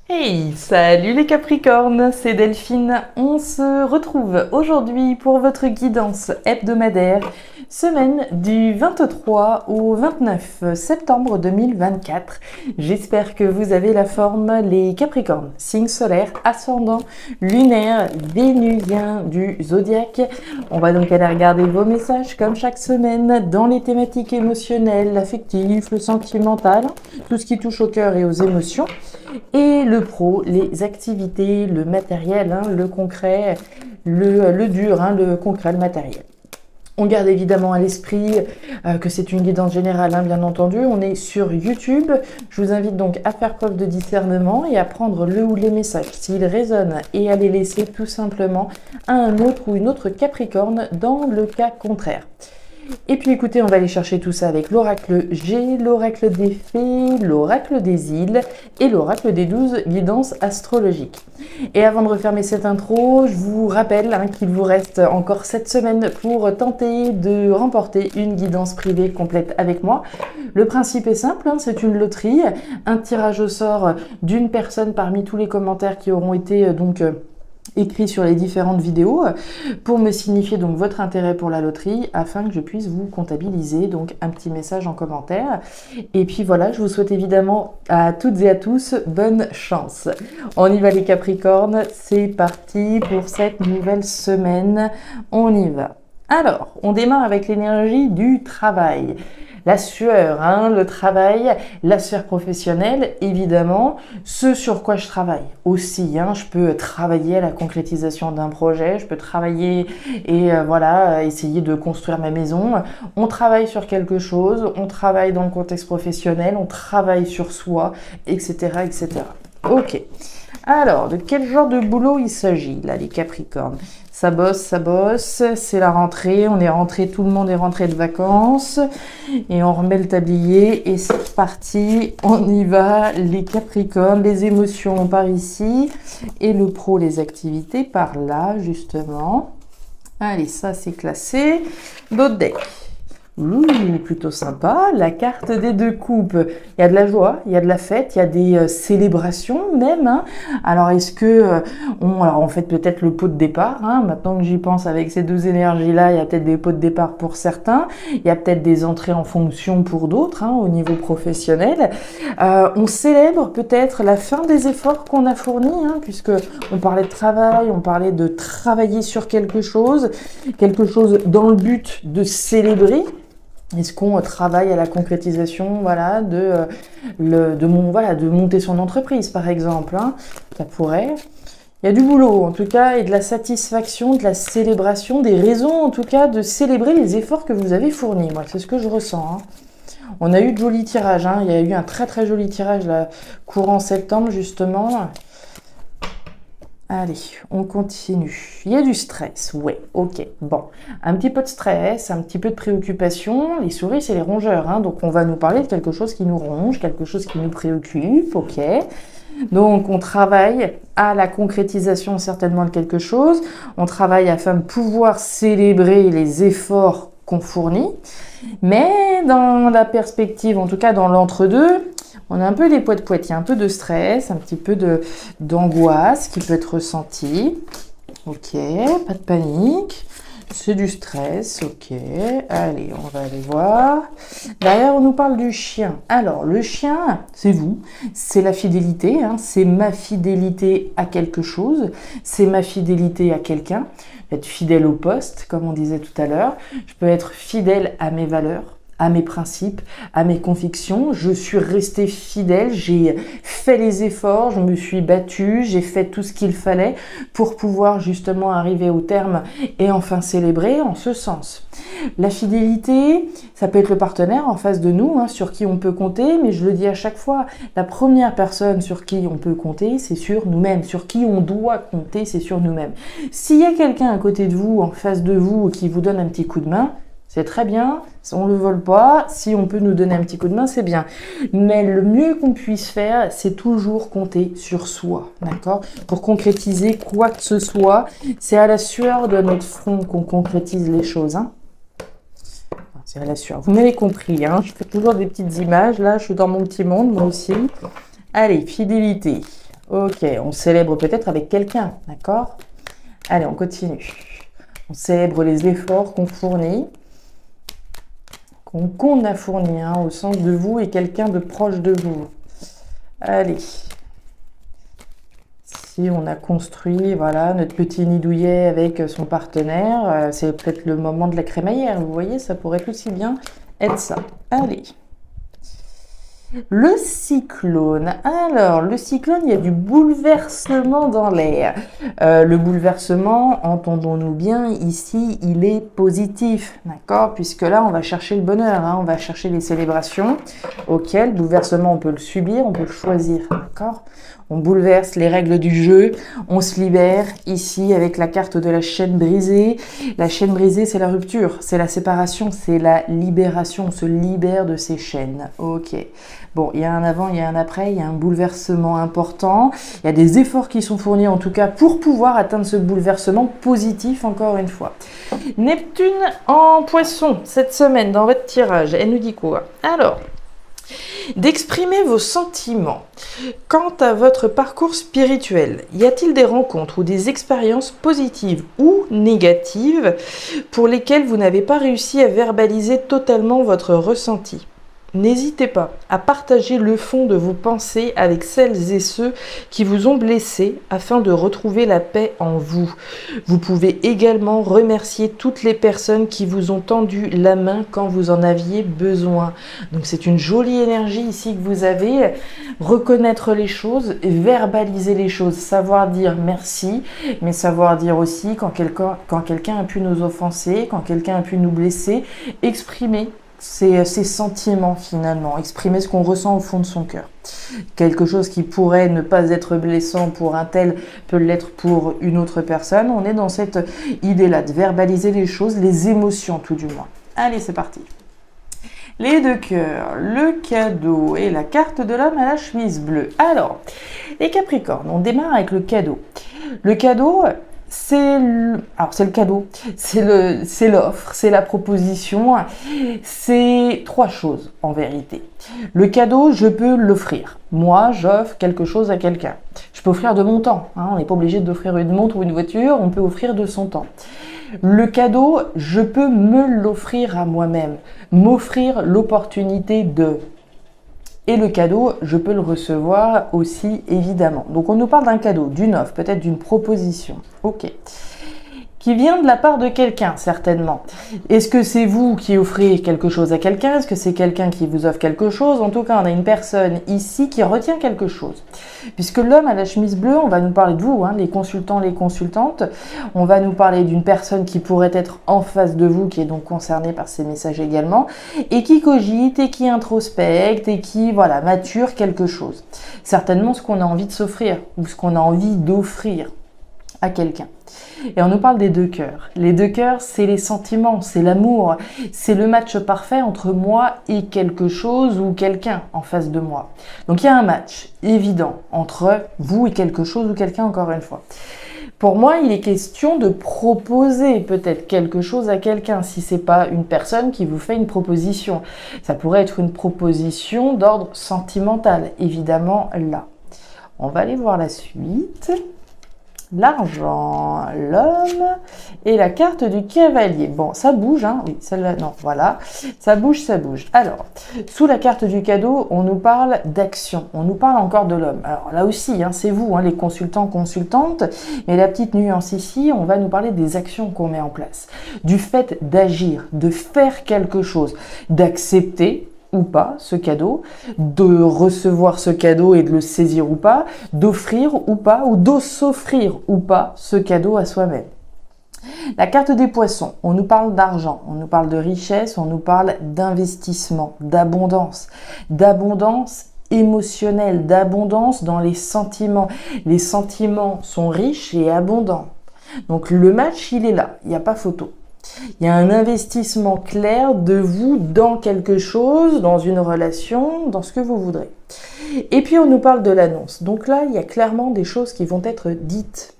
Hey, salut les Capricornes, c'est Delphine. On se retrouve aujourd'hui pour votre guidance hebdomadaire, semaine du 23 au 29 septembre 2024. J'espère que vous avez la forme, les Capricornes, signe solaire, ascendant, lunaire, vénusien du zodiaque. On va donc aller regarder vos messages comme chaque semaine dans les thématiques émotionnelles, affectives, le sentimental, tout ce qui touche au cœur et aux émotions. Et le pro, les activités, le matériel, le concret, le dur, le concret, le matériel. On garde évidemment à l'esprit que c'est une guidance générale, bien entendu. On est sur YouTube. Je vous invite donc à faire preuve de discernement et à prendre le ou les messages s'ils résonnent et à les laisser tout simplement à un autre ou une autre Capricorne dans le cas contraire. Et puis écoutez, on va aller chercher tout ça avec l'oracle G, l'oracle des fées, l'oracle des îles et l'oracle des 12 guidances astrologiques. Et avant de refermer cette intro, je vous rappelle qu'il vous reste encore cette semaine pour tenter de remporter une guidance privée complète avec moi. Le principe est simple, c'est une loterie, un tirage au sort d'une personne parmi tous les commentaires qui auront été écrit sur les différentes vidéos pour me signifier donc votre intérêt pour la loterie afin que je puisse vous comptabiliser donc un petit message en commentaire. Et puis voilà, je vous souhaite évidemment à toutes et à tous bonne chance. On y va les Capricornes, c'est parti pour cette nouvelle semaine, on y va. Alors, on démarre avec l'énergie du travail. La sueur, le travail, la sphère professionnelle, évidemment, ce sur quoi je travaille aussi. Je peux travailler à la concrétisation d'un projet, je peux travailler et essayer de construire ma maison. On travaille sur quelque chose, on travaille dans le contexte professionnel, on travaille sur soi, etc., etc. Ok. Alors, de quel genre de boulot il s'agit là, les Capricornes? Ça bosse, c'est la rentrée, on est rentré, tout le monde est rentré de vacances et on remet le tablier et c'est reparti, on y va, les Capricornes, les émotions par ici et le pro, les activités par là justement. Allez, ça c'est classé. D'autres decks. Plutôt sympa, la carte des deux coupes. Il y a de la joie, il y a de la fête, il y a des célébrations même. Alors est-ce que on fait peut-être le pot de départ. Maintenant que j'y pense avec ces deux énergies-là, il y a peut-être des pots de départ pour certains. Il y a peut-être des entrées en fonction pour d'autres au niveau professionnel. On célèbre peut-être la fin des efforts qu'on a fournis, puisque on parlait de travail, on parlait de travailler sur quelque chose dans le but de célébrer. Est-ce qu'on travaille à la concrétisation de monter son entreprise, par exemple Ça pourrait. Il y a du boulot, en tout cas, et de la satisfaction, de la célébration, des raisons, en tout cas, de célébrer les efforts que vous avez fournis. Moi, c'est ce que je ressens. On a eu de jolis tirages. Il y a eu un très, très joli tirage là, courant septembre, justement. Allez, on continue. Il y a du stress, ouais, ok. Bon, un petit peu de stress, un petit peu de préoccupation. Les souris, c'est les rongeurs, donc on va nous parler de quelque chose qui nous ronge, quelque chose qui nous préoccupe, ok. Donc on travaille à la concrétisation certainement de quelque chose. On travaille afin de pouvoir célébrer les efforts qu'on fournit. Mais dans la perspective, en tout cas dans l'entre-deux, on a un peu des poètes-poètes, il y a un peu de stress, un petit peu d'angoisse qui peut être ressentie. Ok, pas de panique. C'est du stress, ok. Allez, on va aller voir. Derrière, on nous parle du chien. Alors, le chien, c'est vous. C'est la fidélité, c'est ma fidélité à quelque chose. C'est ma fidélité à quelqu'un. Être fidèle au poste, comme on disait tout à l'heure. Je peux être fidèle à mes valeurs, à mes principes, à mes convictions. Je suis restée fidèle, j'ai fait les efforts, je me suis battue, j'ai fait tout ce qu'il fallait pour pouvoir justement arriver au terme et enfin célébrer en ce sens. La fidélité, ça peut être le partenaire en face de nous, sur qui on peut compter, mais je le dis à chaque fois, la première personne sur qui on peut compter, c'est sur nous-mêmes. Sur qui on doit compter, c'est sur nous-mêmes. S'il y a quelqu'un à côté de vous, en face de vous, qui vous donne un petit coup de main, c'est très bien, on ne le vole pas, si on peut nous donner un petit coup de main, c'est bien. Mais le mieux qu'on puisse faire, c'est toujours compter sur soi, d'accord? Pour concrétiser quoi que ce soit, c'est à la sueur de notre front qu'on concrétise les choses, C'est à la sueur. Vous m'avez compris, je fais toujours des petites images, là, je suis dans mon petit monde, moi aussi. Allez, fidélité. Ok, on célèbre peut-être avec quelqu'un, d'accord? Allez, on continue. On célèbre les efforts qu'on fournit, qu'on a fournis, hein, au sens de vous et quelqu'un de proche de vous. Allez. Si on a construit, voilà, notre petit nid douillet avec son partenaire, c'est peut-être le moment de la crémaillère, vous voyez, ça pourrait aussi bien être ça. Allez. Le cyclone. Alors, le cyclone, il y a du bouleversement dans l'air. Le bouleversement, entendons-nous bien, ici, il est positif, d'accord? Puisque là, on va chercher le bonheur, hein, on va chercher les célébrations. Ok, le bouleversement, on peut le subir, on peut le choisir, d'accord? On bouleverse les règles du jeu, on se libère ici avec la carte de la chaîne brisée. La chaîne brisée, c'est la rupture, c'est la séparation, c'est la libération, on se libère de ces chaînes. Ok. Bon, il y a un avant, il y a un après, il y a un bouleversement important. Il y a des efforts qui sont fournis en tout cas pour pouvoir atteindre ce bouleversement positif encore une fois. Neptune en poisson cette semaine dans votre tirage, elle nous dit quoi? Alors, d'exprimer vos sentiments. Quant à votre parcours spirituel, y a-t-il des rencontres ou des expériences positives ou négatives pour lesquelles vous n'avez pas réussi à verbaliser totalement votre ressenti? N'hésitez pas à partager le fond de vos pensées avec celles et ceux qui vous ont blessé afin de retrouver la paix en vous. Vous pouvez également remercier toutes les personnes qui vous ont tendu la main quand vous en aviez besoin. Donc c'est une jolie énergie ici que vous avez. Reconnaître les choses, verbaliser les choses, savoir dire merci, mais savoir dire aussi quand quelqu'un a pu nous offenser, quand quelqu'un a pu nous blesser, exprimer ses sentiments finalement, exprimer ce qu'on ressent au fond de son cœur. Quelque chose qui pourrait ne pas être blessant pour un tel peut l'être pour une autre personne. On est dans cette idée-là de verbaliser les choses, les émotions tout du moins. Allez, c'est parti. Les deux cœurs, le cadeau et la carte de l'homme à la chemise bleue. Alors, les Capricornes, on démarre avec le cadeau. Le cadeau, c'est le cadeau, c'est l'offre, c'est la proposition, c'est trois choses en vérité. Le cadeau, je peux l'offrir. Moi, j'offre quelque chose à quelqu'un. Je peux offrir de mon temps, hein, on n'est pas obligé d'offrir une montre ou une voiture, on peut offrir de son temps. Le cadeau, je peux me l'offrir à moi-même, m'offrir l'opportunité de... Et le cadeau, je peux le recevoir aussi, évidemment. Donc, on nous parle d'un cadeau, d'une offre, peut-être d'une proposition. Ok. Qui vient de la part de quelqu'un, certainement. Est-ce que c'est vous qui offrez quelque chose à quelqu'un? Est-ce que c'est quelqu'un qui vous offre quelque chose? En tout cas, on a une personne ici qui retient quelque chose. Puisque l'homme à la chemise bleue, on va nous parler de vous, hein, les consultants, les consultantes. On va nous parler d'une personne qui pourrait être en face de vous, qui est donc concernée par ces messages également, et qui cogite, et qui introspecte, et qui, voilà, mature quelque chose. Certainement ce qu'on a envie de s'offrir, ou ce qu'on a envie d'offrir à quelqu'un. Et on nous parle des deux cœurs. Les deux cœurs, c'est les sentiments, c'est l'amour, c'est le match parfait entre moi et quelque chose ou quelqu'un en face de moi. Donc il y a un match évident entre vous et quelque chose ou quelqu'un, encore une fois. Pour moi, il est question de proposer peut-être quelque chose à quelqu'un, si c'est pas une personne qui vous fait une proposition. Ça pourrait être une proposition d'ordre sentimental, évidemment là. On va aller voir la suite. L'argent, l'homme et la carte du cavalier. Bon, ça bouge, hein? Oui, celle-là, non, voilà. Ça bouge, ça bouge. Alors, sous la carte du cadeau, on nous parle d'action. On nous parle encore de l'homme. Alors là aussi, hein, c'est vous, hein, les consultants, consultantes. Mais la petite nuance ici, on va nous parler des actions qu'on met en place. Du fait d'agir, de faire quelque chose, d'accepter ou pas ce cadeau, de recevoir ce cadeau et de le saisir ou pas, d'offrir ou pas, ou de s'offrir ou pas ce cadeau à soi-même. La carte des poissons, on nous parle d'argent, on nous parle de richesse, on nous parle d'investissement, d'abondance émotionnelle, d'abondance dans les sentiments. Les sentiments sont riches et abondants. Donc le match, il est là, il n'y a pas photo. Il y a un investissement clair de vous dans quelque chose, dans une relation, dans ce que vous voudrez. Et puis on nous parle de l'annonce. Donc là, il y a clairement des choses qui vont être dites.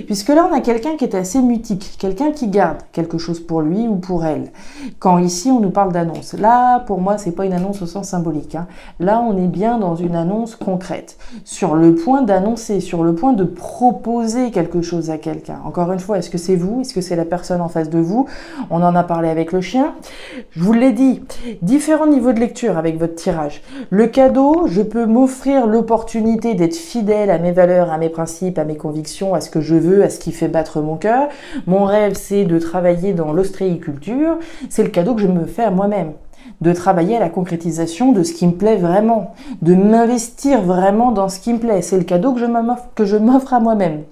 Puisque là, on a quelqu'un qui est assez mutique, quelqu'un qui garde quelque chose pour lui ou pour elle. Quand ici, on nous parle d'annonce. Là, pour moi, c'est pas une annonce au sens symbolique. Là, on est bien dans une annonce concrète. Sur le point d'annoncer, sur le point de proposer quelque chose à quelqu'un. Encore une fois, est-ce que c'est vous? Est-ce que c'est la personne en face de vous? On en a parlé avec le chien. Je vous l'ai dit, différents niveaux de lecture avec votre tirage. Le cadeau, je peux m'offrir l'opportunité d'être fidèle à mes valeurs, à mes principes, à mes convictions, à ce que je veux, à ce qui fait battre mon cœur. Mon rêve, c'est de travailler dans l'ostréiculture. C'est le cadeau que je me fais à moi-même. De travailler à la concrétisation de ce qui me plaît vraiment. De m'investir vraiment dans ce qui me plaît. C'est le cadeau que je m'offre à moi-même.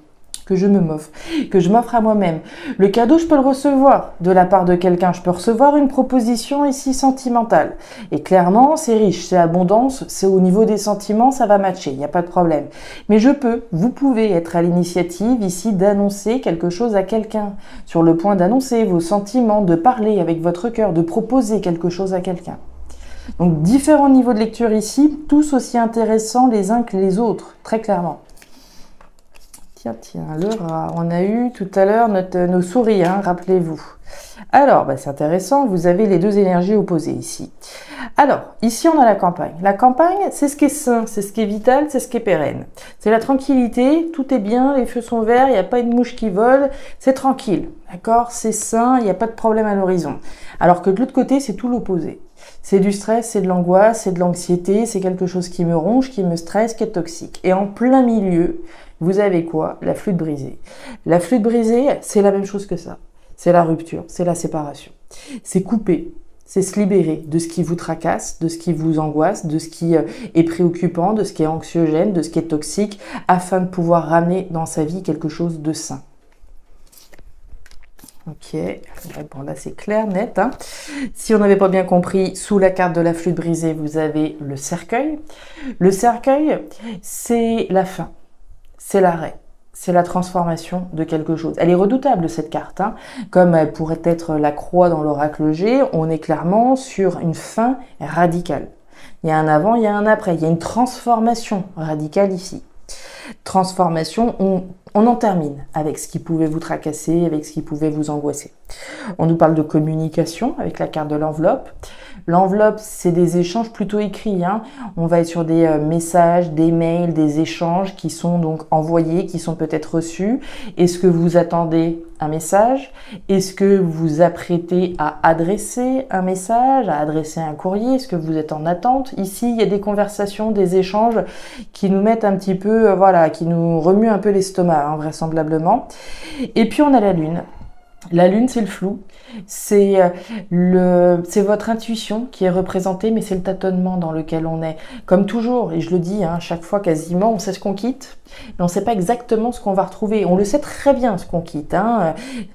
Que je m'offre à moi-même. Le cadeau, je peux le recevoir de la part de quelqu'un. Je peux recevoir une proposition ici sentimentale. Et clairement, c'est riche, c'est abondance, c'est au niveau des sentiments, ça va matcher, il n'y a pas de problème. Mais vous pouvez être à l'initiative ici d'annoncer quelque chose à quelqu'un. Sur le point d'annoncer vos sentiments, de parler avec votre cœur, de proposer quelque chose à quelqu'un. Donc différents niveaux de lecture ici, tous aussi intéressants les uns que les autres, très clairement. Tiens, le rat. On a eu tout à l'heure nos souris, rappelez-vous. Alors, c'est intéressant, vous avez les deux énergies opposées ici. Alors, ici on a la campagne. La campagne, c'est ce qui est sain, c'est ce qui est vital, c'est ce qui est pérenne. C'est la tranquillité, tout est bien, les feux sont verts, il n'y a pas une mouche qui vole, c'est tranquille, d'accord? C'est sain, il n'y a pas de problème à l'horizon. Alors que de l'autre côté, c'est tout l'opposé. C'est du stress, c'est de l'angoisse, c'est de l'anxiété, c'est quelque chose qui me ronge, qui me stresse, qui est toxique. Et en plein milieu, vous avez quoi? La flûte brisée. La flûte brisée, c'est la même chose que ça. C'est la rupture, c'est la séparation. C'est couper, c'est se libérer de ce qui vous tracasse, de ce qui vous angoisse, de ce qui est préoccupant, de ce qui est anxiogène, de ce qui est toxique, afin de pouvoir ramener dans sa vie quelque chose de sain. Ok, bon là c'est clair, net. Si on n'avait pas bien compris, sous la carte de la flûte brisée, vous avez le cercueil. Le cercueil, c'est la fin, c'est l'arrêt. C'est la transformation de quelque chose. Elle est redoutable cette carte, comme elle pourrait être la croix dans l'oracle G, on est clairement sur une fin radicale. Il y a un avant, il y a un après, il y a une transformation radicale ici. Transformation, on en termine avec ce qui pouvait vous tracasser, avec ce qui pouvait vous angoisser. On nous parle de communication avec la carte de l'enveloppe. L'enveloppe, c'est des échanges plutôt écrits. On va être sur des messages, des mails, des échanges qui sont donc envoyés, qui sont peut-être reçus. Est-ce que vous attendez un message? Est-ce que vous vous apprêtez à adresser un message, à adresser un courrier? Est-ce que vous êtes en attente? Ici, il y a des conversations, des échanges qui nous mettent un petit peu, qui nous remuent un peu l'estomac, vraisemblablement. Et puis, on a la lune. La lune, c'est le flou, c'est votre intuition qui est représentée, mais c'est le tâtonnement dans lequel on est. Comme toujours, et je le dis, chaque fois quasiment, on sait ce qu'on quitte, mais on ne sait pas exactement ce qu'on va retrouver. On le sait très bien ce qu'on quitte,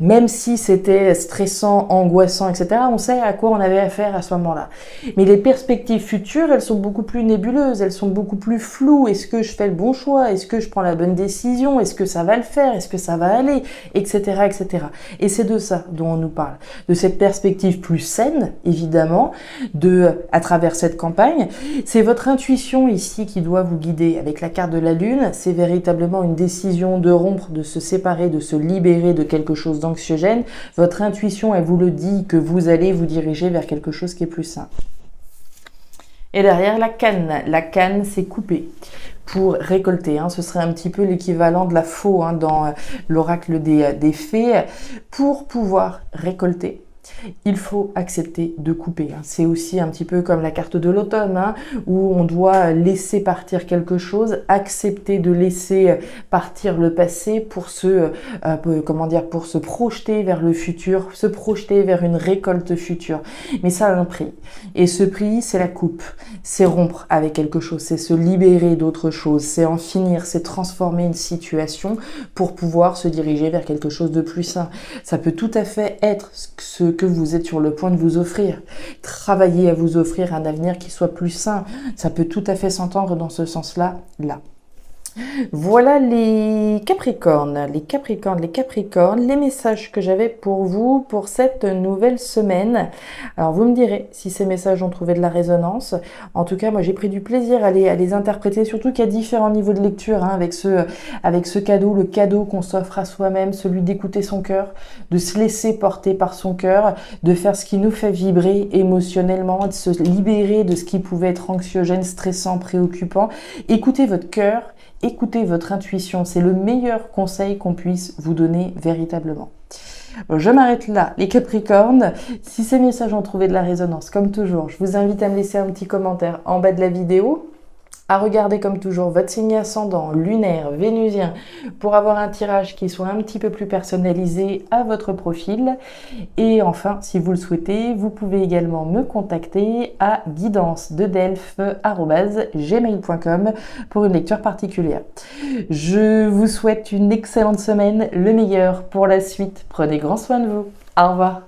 même si c'était stressant, angoissant, etc. On sait à quoi on avait affaire à ce moment-là. Mais les perspectives futures, elles sont beaucoup plus nébuleuses, elles sont beaucoup plus floues. Est-ce que je fais le bon choix? Est-ce que je prends la bonne décision? Est-ce que ça va le faire? Est-ce que ça va aller? Etc., etc. Et c'est de ça dont on nous parle, de cette perspective plus saine, évidemment, à travers cette campagne. C'est votre intuition ici qui doit vous guider. Avec la carte de la lune, c'est véritablement une décision de rompre, de se séparer, de se libérer de quelque chose d'anxiogène. Votre intuition, elle vous le dit que vous allez vous diriger vers quelque chose qui est plus sain. Et derrière, la canne. La canne, c'est couper pour récolter. Ce serait un petit peu l'équivalent de la faux dans l'oracle des fées. Pour pouvoir récolter, il faut accepter de couper. C'est aussi un petit peu comme la carte de l'automne, où on doit laisser partir quelque chose, accepter de laisser partir le passé pour pour se projeter vers le futur, se projeter vers une récolte future. Mais ça a un prix. Et ce prix, c'est la coupe. C'est rompre avec quelque chose, c'est se libérer d'autre chose, c'est en finir, c'est transformer une situation pour pouvoir se diriger vers quelque chose de plus sain. Ça peut tout à fait être ce que vous êtes sur le point de vous offrir. Travailler à vous offrir un avenir qui soit plus sain. Ça peut tout à fait s'entendre dans ce sens-là, là. Voilà les Capricornes, les messages que j'avais pour vous pour cette nouvelle semaine. Alors vous me direz si ces messages ont trouvé de la résonance. En tout cas, moi j'ai pris du plaisir à les interpréter, surtout qu'il y a différents niveaux de lecture hein, avec ce cadeau, le cadeau qu'on s'offre à soi-même, celui d'écouter son cœur, de se laisser porter par son cœur, de faire ce qui nous fait vibrer émotionnellement, de se libérer de ce qui pouvait être anxiogène, stressant, préoccupant. Écoutez votre cœur. Écoutez votre intuition, c'est le meilleur conseil qu'on puisse vous donner véritablement. Je m'arrête là, les Capricornes. Si ces messages ont trouvé de la résonance, comme toujours, je vous invite à me laisser un petit commentaire en bas de la vidéo, à regarder comme toujours votre signe ascendant, lunaire, vénusien, pour avoir un tirage qui soit un petit peu plus personnalisé à votre profil. Et enfin, si vous le souhaitez, vous pouvez également me contacter à guidance-delphes@gmail.com pour une lecture particulière. Je vous souhaite une excellente semaine, le meilleur pour la suite. Prenez grand soin de vous. Au revoir.